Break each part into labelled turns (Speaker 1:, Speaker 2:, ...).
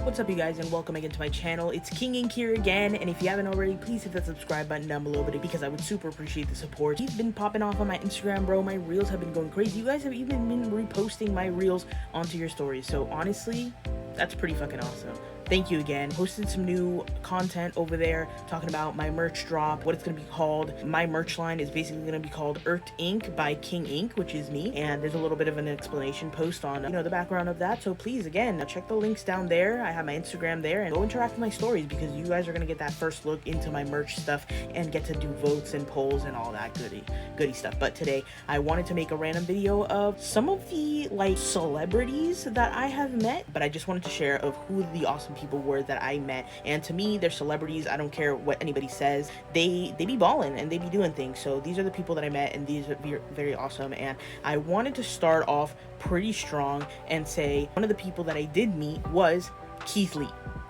Speaker 1: What's up, you guys, and welcome again to my channel. It's King Ink here again, and if you haven't already, please hit that subscribe button down below, because I would super appreciate the support. He's been popping off on my Instagram, bro. My reels have been going crazy. You guys have even been reposting my reels onto your stories, so honestly, that's pretty fucking awesome. Thank you again. Posted some new content over there talking about my merch drop, what it's going to be called. My merch line is basically going to be called Earthed Ink by King Ink, which is me. And there's a little bit of an explanation post on, the background of that. So please, again, check the links down there. I have my Instagram there, and go interact with my stories, because you guys are going to get that first look into my merch stuff and get to do votes and polls and all that goody stuff. But today I wanted to make a random video of some of the celebrities that I have met, but I just wanted to share of who the awesome people were that I met. And to me, they're celebrities. I don't care what anybody says. They be balling and they be doing things. So these are the people that I met, and these are very awesome. And I wanted to start off pretty strong and say one of the people that I did meet was Keith Lee.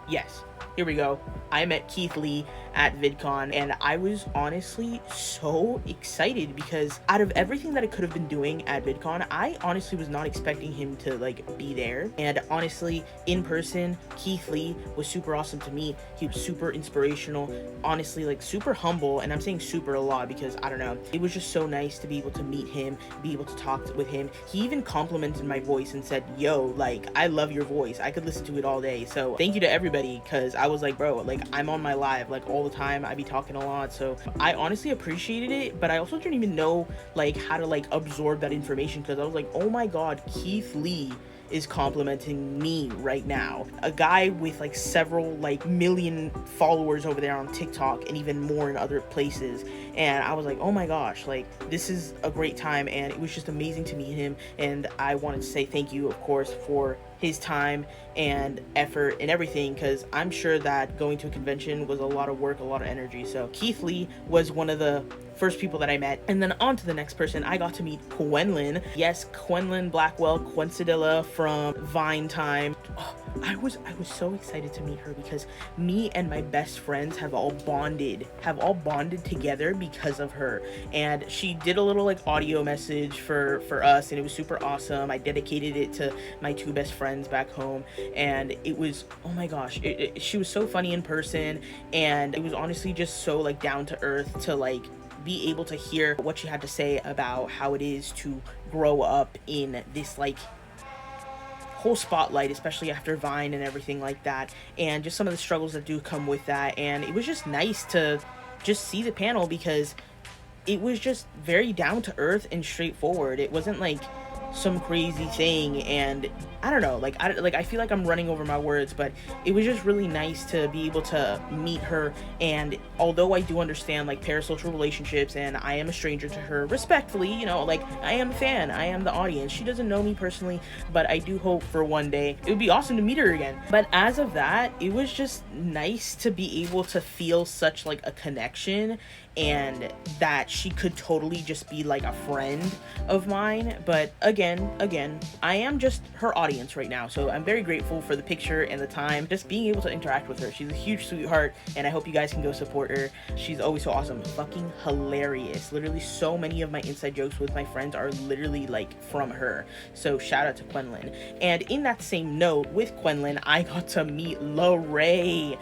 Speaker 1: Yes, here we go. I met Keith Lee at VidCon, and I was honestly so excited, because out of everything that I could have been doing at VidCon, I honestly was not expecting him to be there. And honestly, in person, Keith Lee was super awesome to meet. He was super inspirational, honestly, super humble, and I'm saying super a lot because I don't know, it was just so nice to be able to meet him, be able to talk with him. He even complimented my voice and said, yo, I love your voice, I could listen to it all day. So thank you to everybody, because I was bro, I'm on my live all the time. I be talking a lot, so I honestly appreciated it. But I also didn't even know how to absorb that information, because I was oh my god, Keith Lee is complimenting me right now, a guy with several million followers over there on TikTok and even more in other places. And I was oh my gosh, this is a great time, and it was just amazing to meet him. And I wanted to say thank you, of course, for his time and effort and everything, because I'm sure that going to a convention was a lot of work, a lot of energy. So Keith Lee was one of the first people that I met. And then on to the next person. I got to meet Quenlin. Yes, Quenlin Blackwell, Quencidilla from Vine Time. Oh, I was so excited to meet her, because me and my best friends have all bonded together because of her. And she did a little audio message for us, and it was super awesome. I dedicated it to my two best friends back home, and it was, oh my gosh, she was so funny in person, and it was honestly just so down to earth to be able to hear what she had to say about how it is to grow up in this whole spotlight, especially after Vine and everything like that, and just some of the struggles that do come with that. And it was just nice to just see the panel, because it was just very down to earth and straightforward. It wasn't some crazy thing, and I don't know, I feel I'm running over my words, but it was just really nice to be able to meet her. And although I do understand parasocial relationships, and I am a stranger to her, respectfully, I am a fan, I am the audience, she doesn't know me personally, but I do hope for one day it would be awesome to meet her again. But as of that, it was just nice to be able to feel such a connection, and that she could totally just be a friend of mine. But again, I am just her audience right now, so I'm very grateful for the picture and the time, just being able to interact with her. She's a huge sweetheart, and I hope you guys can go support her. She's always so awesome, fucking hilarious. Literally, so many of my inside jokes with my friends are literally from her. So shout out to Quenlin. And in that same note, with Quenlin, I got to meet Larray.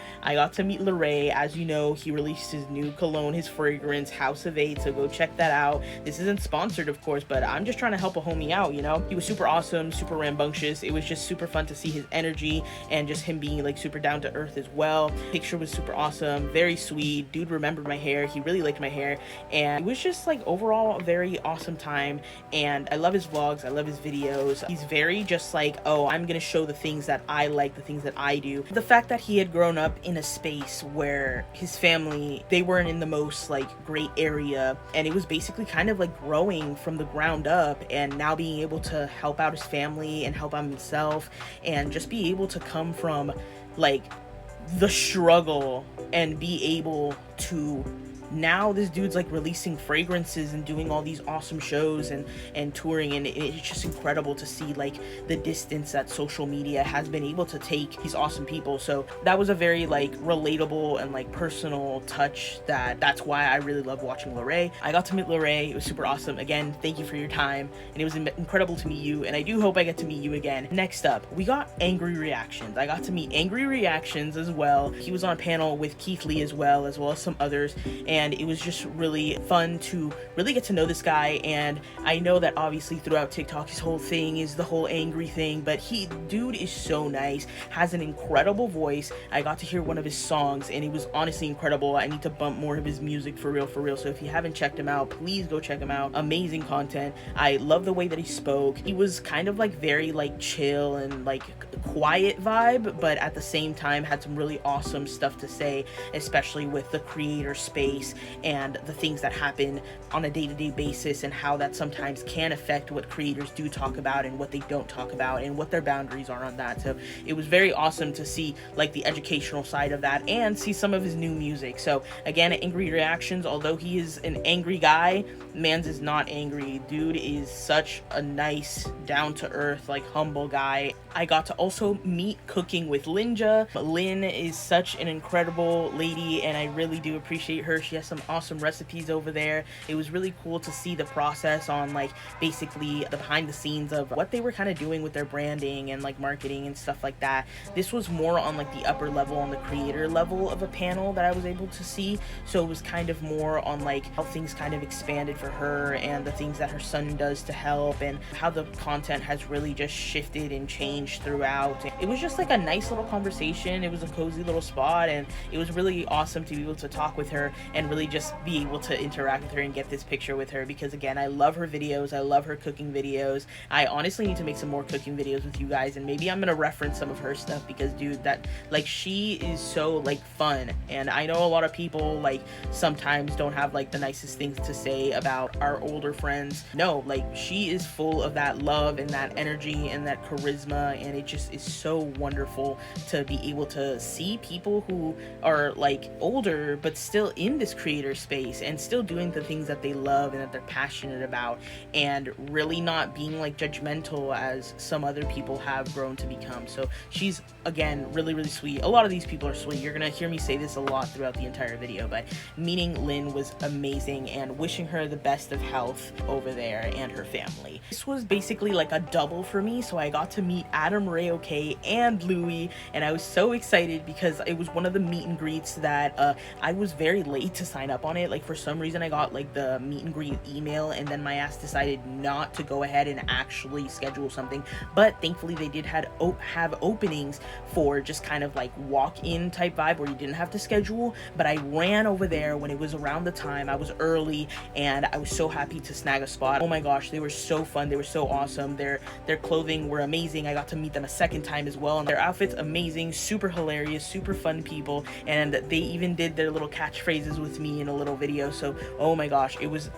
Speaker 1: As you know, he released his new cologne, his fragrance, House of 8, so go check that out. This isn't sponsored, of course, but I'm just trying to help a homie out, He was super awesome, super rambunctious. It was just super fun to see his energy, and just him being super down to earth as well. Picture was super awesome, very sweet. Dude remembered my hair, he really liked my hair, and it was just overall a very awesome time. And I love his vlogs, I love his videos. He's very just oh, I'm gonna show the things that I like, the things that I do. The fact that he had grown up in a space where his family, they weren't in the most great area, and it was basically kind of growing from the ground up, and now being able to help out his family and help out himself, and just be able to come from the struggle and be able to now this dude's like releasing fragrances and doing all these awesome shows and touring, and it's just incredible to see like the distance that social media has been able to take these awesome people. So that was a very like relatable and like personal touch that's why I really love watching Lorray. I got to meet Lorray. It was super awesome. Again, thank you for your time, and it was incredible to meet you, and I do hope I get to meet you again. Next up, we got Angry Reactions. I got to meet Angry Reactions as well. He was on a panel with Keith Lee as well as some others, and it was just really fun to really get to know this guy. And I know that obviously throughout TikTok his whole thing is the whole angry thing, but dude is so nice, has an incredible voice. I got to hear one of his songs and it was honestly incredible. I need to bump more of his music for real. So if you haven't checked him out, please go check him out. Amazing content. I love the way that he spoke. He was kind of like very like chill and like quiet vibe, but at the same time had some really awesome stuff to say, especially with the creator space and the things that happen on a day-to-day basis, and how that sometimes can affect what creators do talk about and what they don't talk about, and what their boundaries are on that. So it was very awesome to see like the educational side of that and see some of his new music. So again, Angry Reactions, although he is an angry guy, man's is not angry. Dude is such a nice, down-to-earth, like humble guy. I got to also meet Cooking with Linja. Lynn is such an incredible lady, and I really do appreciate her. She has some awesome recipes over there. It was really cool to see the process on like basically the behind the scenes of what they were kind of doing with their branding and like marketing and stuff like that. This was more on like the upper level, on the creator level of a panel that I was able to see. So it was kind of more on like how things kind of expanded for her and the things that her son does to help, and how the content has really just shifted and changed throughout. It was just like a nice little conversation. It was a cozy little spot, and it was really awesome to be able to talk with her and really just be able to interact with her and get this picture with her, because again, I love her videos. I love her cooking videos. I honestly need to make some more cooking videos with you guys, and maybe I'm gonna reference some of her stuff, because dude, that like she is so like fun, and I know a lot of people like sometimes don't have like the nicest things to say about our older friends. No, like she is full of that love and that energy and that charisma, and it just is so wonderful to be able to see people who are like older but still in this creator space and still doing the things that they love and that they're passionate about, and really not being like judgmental as some other people have grown to become. So she's again really sweet. A lot of these people are sweet. You're gonna hear me say this a lot throughout the entire video, but meeting Lynn was amazing, and wishing her the best of health over there and her family. This was basically like a double for me, so I got to meet Adam Ray OK and Louis, and I was so excited because it was one of the meet and greets that I was very late to sign up on it. Like for some reason I got like the meet and greet email, and then my ass decided not to go ahead and actually schedule something, but thankfully they did have openings for just kind of like walk-in type vibe where you didn't have to schedule. But I ran over there when it was around the time. I was early, and I was so happy to snag a spot. Oh my gosh, they were so fun. They were so awesome. Their clothing were amazing. I got to meet them a second time as well, and their outfits amazing, super hilarious, super fun people, and they even did their little catchphrases with me in a little video. So oh my gosh, I was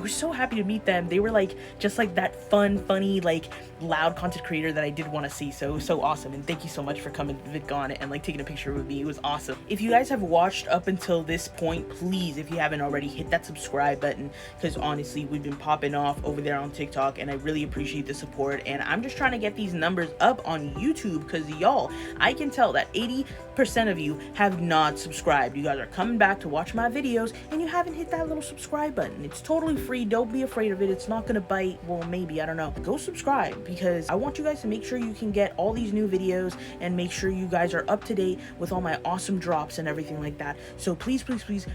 Speaker 1: so happy to meet them. They were like just like that fun, funny, like loud content creator that I did want to see. So it was so awesome, and thank you so much for coming to VidCon and like taking a picture with me. It was awesome. If you guys have watched up until this point, please, if you haven't already, hit that subscribe button, because honestly we've been popping off over there on TikTok, and I really appreciate the support, and I'm just trying to get these numbers up on YouTube, because y'all, I can tell that 80% of you have not subscribed. You guys are coming back to watch my videos and you haven't hit that little subscribe button. It's totally free. Don't be afraid of it. It's not gonna bite. Well, maybe, I don't know. Go subscribe, because I want you guys to make sure you can get all these new videos and make sure you guys are up to date with all my awesome drops and everything like that. So please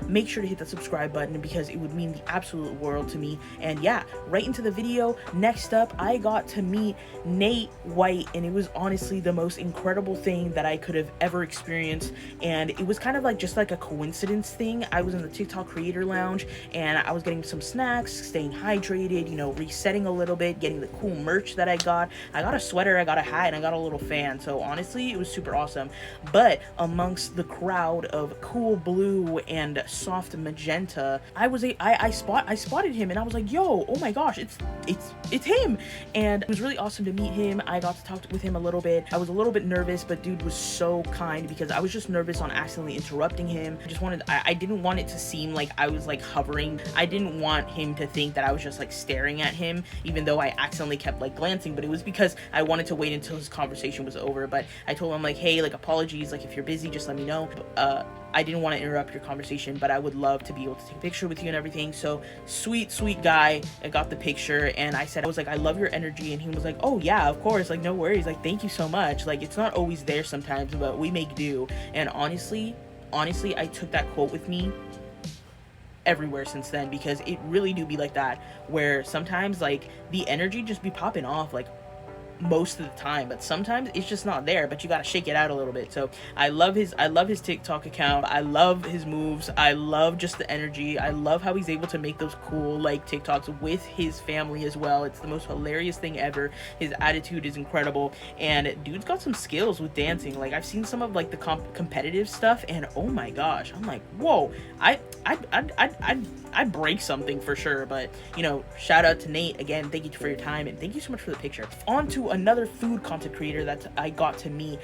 Speaker 1: make sure to hit that subscribe button, because it would mean the absolute world to me. And yeah, right into the video. Next up, I got to meet Nate White, and it was honestly the most incredible thing that I could have ever experienced. And it was kind of like just like a coincidence thing. I was in the TikTok creator lounge, and I was getting some snacks, staying hydrated, you know, resetting a little bit, getting the cool merch that I got. I got a sweater, I got a hat, and I got a little fan. So honestly, it was super awesome. But amongst the crowd of cool blue and soft magenta, I spotted him, and I was like, yo, oh my gosh, it's him. And it was really awesome to meet him. I got to talk with him a little bit. I was a little bit nervous, but dude was so kind, because I was just nervous on accidentally interrupting him. I just just wanted, I didn't want it to seem like I was like hovering. I didn't want him to think that I was just like staring at him, even though I accidentally kept like glancing, but it was because I wanted to wait until his conversation was over. But I told him like, hey, like, apologies, like, if you're busy, just let me know. I didn't want to interrupt your conversation, but I would love to be able to take a picture with you and everything. So sweet guy, I got the picture, and I was like, I love your energy. And he was like, oh yeah, of course, like, no worries, like, thank you so much. Like, it's not always there sometimes, but we make do. And honestly, I took that quote with me everywhere since then, because it really do be like that, where sometimes like the energy just be popping off like most of the time, but sometimes it's just not there, but you gotta shake it out a little bit. So I love his TikTok account. I love his moves. I love just the energy. I love how he's able to make those cool like TikToks with his family as well. It's the most hilarious thing ever. His attitude is incredible, and dude's got some skills with dancing. Like, I've seen some of like the competitive stuff, and oh my gosh, I'm like, whoa, I'd break something for sure. But you know, shout out to Nate again. Thank you for your time, and thank you so much for the picture. On to another food content creator that I got to meet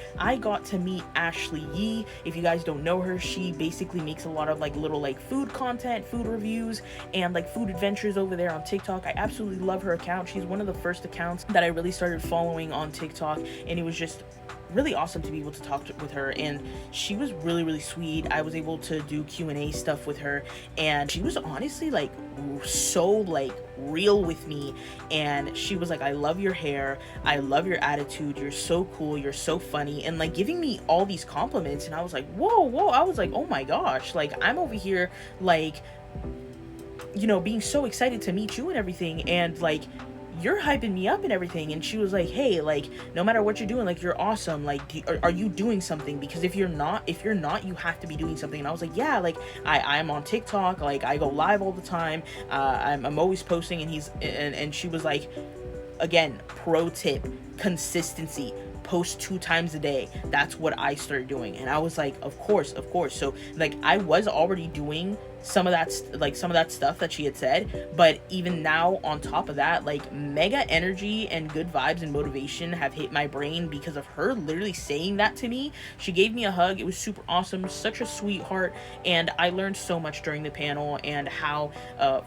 Speaker 1: Ashley Yee. If you guys don't know her, she basically makes a lot of like little like food content, food reviews, and like food adventures over there on TikTok. I absolutely love her account. She's one of the first accounts that I really started following on TikTok, and it was just really awesome to be able to talk with her, and she was really sweet. I was able to do Q&A stuff with her, and she was honestly like so like real with me. And she was like, I love your hair, I love your attitude, you're so cool, you're so funny, and like giving me all these compliments. And I was like, whoa, I was like, oh my gosh, like I'm over here like, you know, being so excited to meet you and everything, and like you're hyping me up and everything. And she was like, hey, like, no matter what you're doing, like, you're awesome. Like, are you doing something? Because if you're not, you have to be doing something. And I was like, yeah, like, I'm on TikTok, like, I go live all the time, I'm always posting. And she was like, again, pro tip, consistency. Post 2 times a day. That's what I started doing. And I was like, of course. So like, I was already doing some of that stuff that she had said, but even now on top of that, like, mega energy and good vibes and motivation have hit my brain because of her literally saying that to me. She gave me a hug. It was super awesome, such a sweetheart. And I learned so much during the panel, and how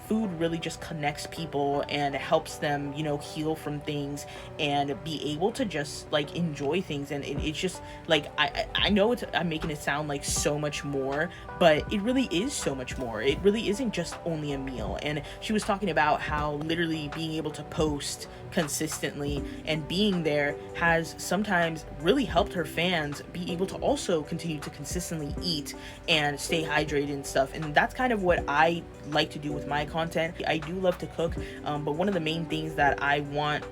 Speaker 1: food really just connects people and helps them, you know, heal from things and be able to just like enjoy things. And it's just like, I know I'm making it sound like so much more, but it really is so much more. It really isn't just only a meal. And she was talking about how literally being able to post consistently and being there has sometimes really helped her fans be able to also continue to consistently eat and stay hydrated and stuff. And that's kind of what I like to do with my content. I do love to cook, but one of the main things that I want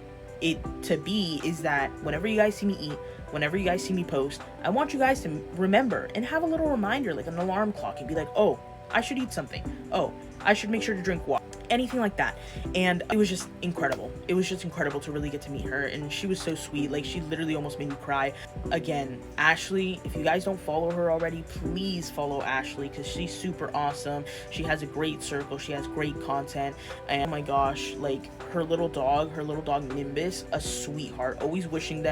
Speaker 1: it to be is that whenever you guys see me eat, whenever you guys see me post, I want you guys to remember and have a little reminder, like an alarm clock, and be like, oh, I should eat something. Oh, I should make sure to drink water. Anything like that. And it was just incredible. It was just incredible to really get to meet her, and she was so sweet. Like, she literally almost made me cry. Again, Ashley, if you guys don't follow her already, please follow Ashley, because she's super awesome. She has a great circle. She has great content. And oh my gosh, like, her little dog Nimbus, a sweetheart. Always wishing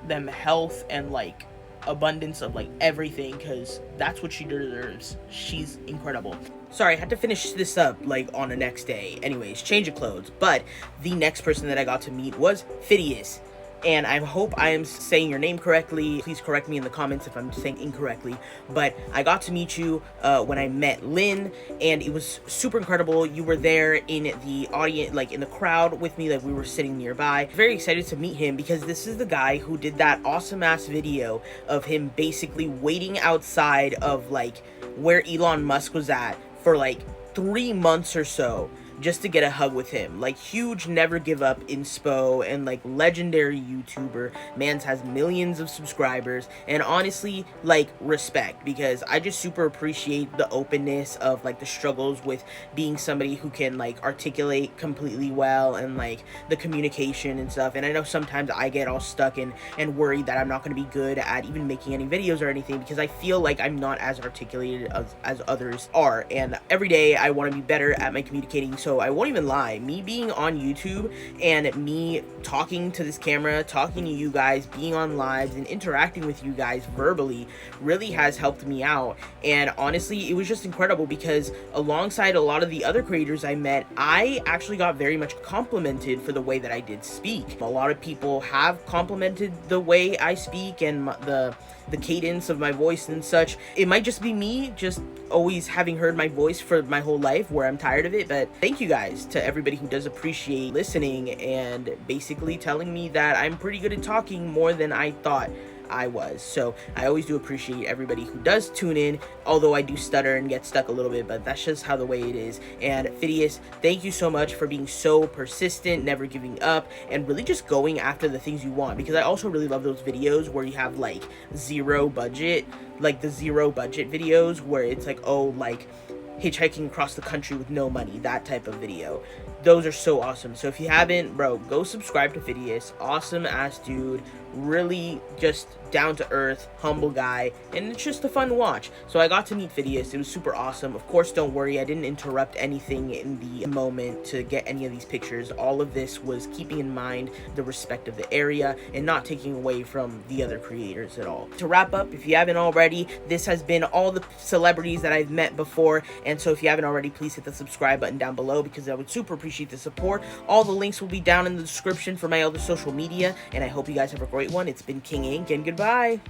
Speaker 1: them health and like abundance of like everything, because that's what she deserves. She's incredible. Sorry, I had to finish this up like on the next day. Anyways, change of clothes. But the next person that I got to meet was Phidias. And I hope I am saying your name correctly. Please correct me in the comments if I'm saying incorrectly. But I got to meet you when I met Lynn, and it was super incredible. You were there in the audience, like in the crowd with me, like we were sitting nearby. Very excited to meet him, because this is the guy who did that awesome ass video of him basically waiting outside of like where Elon Musk was at for like 3 months or so, just to get a hug with him. Like, huge never give up inspo and like legendary YouTuber. Mans has millions of subscribers, and honestly, like, respect, because I just super appreciate the openness of like the struggles with being somebody who can like articulate completely well, and like the communication and stuff. And I know sometimes I get all stuck and worried that I'm not going to be good at even making any videos or anything, because I feel like I'm not as articulated as others are, and every day I want to be better at my communicating. So I won't even lie, me being on YouTube and me talking to this camera, talking to you guys, being on lives and interacting with you guys verbally really has helped me out. And honestly, it was just incredible because alongside a lot of the other creators I met, I actually got very much complimented for the way that I did speak. A lot of people have complimented the way I speak and the cadence of my voice and such. It might just be me just always having heard my voice for my whole life where I'm tired of it, but thank you guys to everybody who does appreciate listening and basically telling me that I'm pretty good at talking, more than I thought I was. So I always do appreciate everybody who does tune in, although I do stutter and get stuck a little bit, but that's just how the way it is. And Phidias, thank you so much for being so persistent, never giving up, and really just going after the things you want, because I also really love those videos where you have like zero budget, like the zero budget videos where it's like, oh, like hitchhiking across the country with no money, that type of video. Those are so awesome. So if you haven't, bro, go subscribe to Phidias. Awesome ass dude, really just down to earth, humble guy, and it's just a fun watch. So I got to meet Phidias. It was super awesome. Of course, don't worry, I didn't interrupt anything in the moment to get any of these pictures. All of this was keeping in mind the respect of the area and not taking away from the other creators at all. To wrap up, if you haven't already, this has been all the celebrities that I've met before, and so if you haven't already, please hit the subscribe button down below because I would super appreciate the support. All the links will be down in the description for my other social media, and I hope you guys have a great one. It's been King Ink, and goodbye.